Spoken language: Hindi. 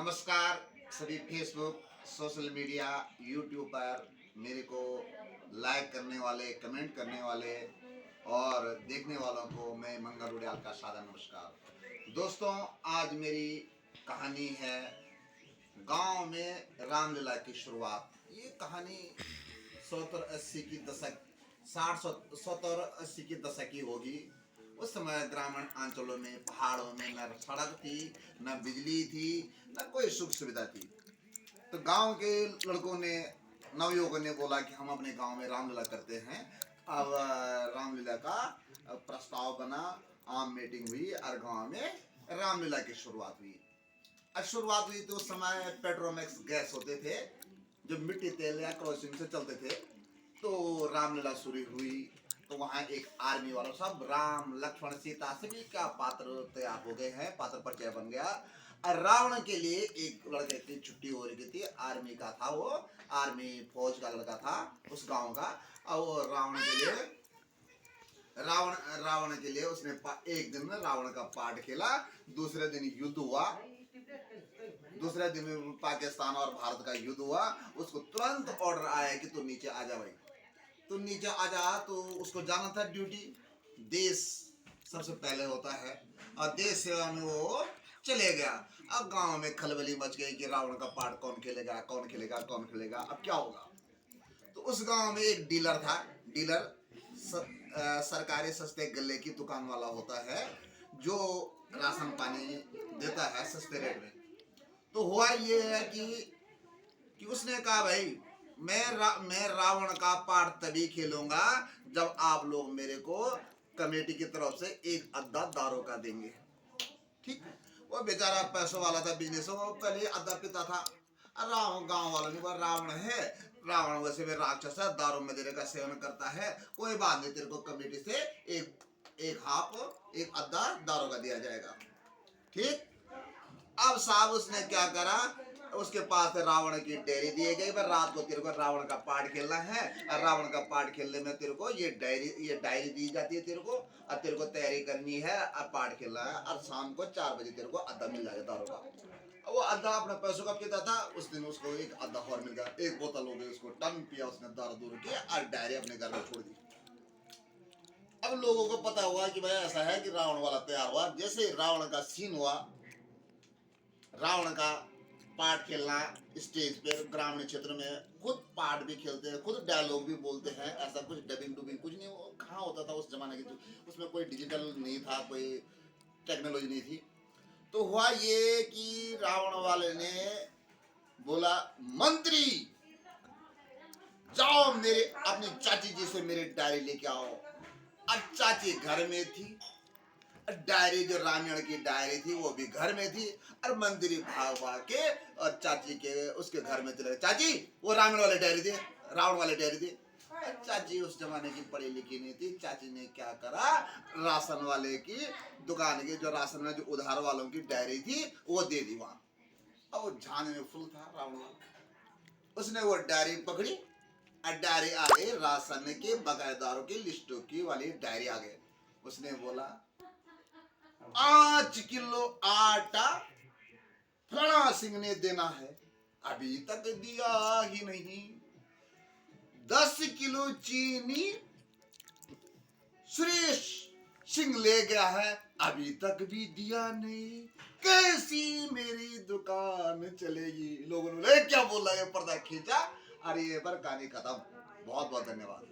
नमस्कार सभी फेसबुक, सोशल मीडिया, यूट्यूब पर मेरे को लाइक करने वाले, कमेंट करने वाले और देखने वालों को मैं मंगल उड़ियाल का सादर नमस्कार। दोस्तों, आज मेरी कहानी है गांव में रामलीला की शुरुआत। ये कहानी 70-80 की दशक 60-70-80 की दशक की होगी। उस समय ग्रामीण अंचलों में, पहाड़ों में न सड़क थी, न बिजली थी, न कोई सुख सुविधा थी। तो गांव के लड़कों ने, नवयुवकों ने बोला कि हम अपने गांव में रामलीला करते हैं। अब रामलीला का प्रस्ताव बना, आम मीटिंग हुई और गांव में रामलीला की शुरुआत हुई। शुरुआत हुई तो उस समय पेट्रोमैक्स गैस होते थे जो मिट्टी तेल या क्रोसिन से चलते थे। तो रामलीला शुरू हुई तो वहाँ एक आर्मी वाला, सब राम लक्ष्मण सीता सभी का पात्र तैयार हो गए हैं, पात्र परिचय बन गया। और रावण के लिए एक लड़के की छुट्टी हो रही थी, आर्मी का था वो, आर्मी फौज का लड़का था उस गांव का। और वो रावण रावण के लिए उसने एक दिन में रावण का पार्ट खेला। दूसरे दिन युद्ध हुआ, दूसरे दिन में पाकिस्तान और भारत का युद्ध हुआ। उसको तुरंत ऑर्डर आया कि तू नीचे आ जा भाई, तू नीचे आ जा। तो उसको जाना था ड्यूटी, देश सबसे पहले होता है, और देश सेवा में वो चले गया। अब गांव में खलबली मच गई कि रावण का पार्ट कौन खेलेगा, कौन खेलेगा, कौन खेलेगा, अब क्या होगा। तो उस गांव में एक डीलर था। डीलर सरकारी सस्ते गल्ले की दुकान वाला होता है, जो राशन पानी देता है सस्ते रेट में। तो हुआ ये है कि उसने कहा भाई मैं रावण का पार्ट तभी खेलूंगा जब आप लोग मेरे को कमेटी की तरफ से एक अद्धा दारू का देंगे। ठीक। वो बेचारा पैसों वाला था, बिजनेस, वो पहले अद्धा पिता था। रावण गांव वालों ने बोला रावण है, रावण वैसे भी राक्षस है, दारू मदिरे का सेवन करता है, कोई बात नहीं, तेरे को कमेटी से एक एक हाफ एक अद्धा दारू का दिया जाएगा। ठीक। अब साहब उसने क्या करा, उसके पास रावण की डेयरी दी गई, पर रात को तेरे को रावण का पार्ट खेलना है, और रावण का पार्ट खेलने में तेरे को ये डायरी दी जाती है तेरे को, और तेरे को तैयारी करनी है और पार्ट खेलना है, और शाम को 4 बजे तेरे को अद्धा मिल जाएगा दारू का। अब वो अद्धा अपने पैसों का पीता था, उस दिन उसको एक अद्धा और मिल गया, एक बोतल हो गई, उसको टन पिया उसने दारू दूर की, और डायरी अपने घर में छोड़ दी। अब लोगों को पता हुआ कि भाई ऐसा है कि रावण वाला तैयार हुआ। जैसे रावण का सीन हुआ, रावण का पार्ट खेलना स्टेज पे, ग्रामीण क्षेत्र में खुद पार्ट भी खेलते हैं, खुद डायलॉग भी बोलते हैं, ऐसा कुछ डबिंग डुबिंग कुछ नहीं। वो कहाँ होता था उस जमाने की, उसमें कोई डिजिटल नहीं था, कोई टेक्नोलॉजी नहीं थी। तो हुआ ये कि रावण वाले ने बोला, मंत्री जाओ मेरे अपनी चाची जी से मेरी डायरी लेके आओ। अब चाची घर में थी, डायरी जो रामायण की डायरी थी वो भी घर में थी, और मंदिर भाग भाग के और चाची के उसके घर में चले। चाची वो रामायण वाले डायरी थी, रावण वाले डायरी थी। चाची उस जमाने की पढ़ी लिखी नहीं थी। चाची ने क्या करा, राशन वाले की दुकान की, जो राशन में जो उधार वालों की डायरी थी वो दे दी वहां। और वो झाने में फुल था रावण वाला। उसने वो डायरी पकड़ी, और डायरी आ गई राशन के बकायेदारों की लिस्टों की वाली डायरी आ गई। उसने बोला 5 किलो आटा फलाना सिंह ने देना है, अभी तक दिया ही नहीं। 10 किलो चीनी सुरेश सिंह ले गया है, अभी तक भी दिया नहीं। कैसी मेरी दुकान चलेगी। लोगों ने क्या बोल रहा है, पर्दा खींचा, अरे ये पर कहानी खत्म। बहुत बहुत धन्यवाद।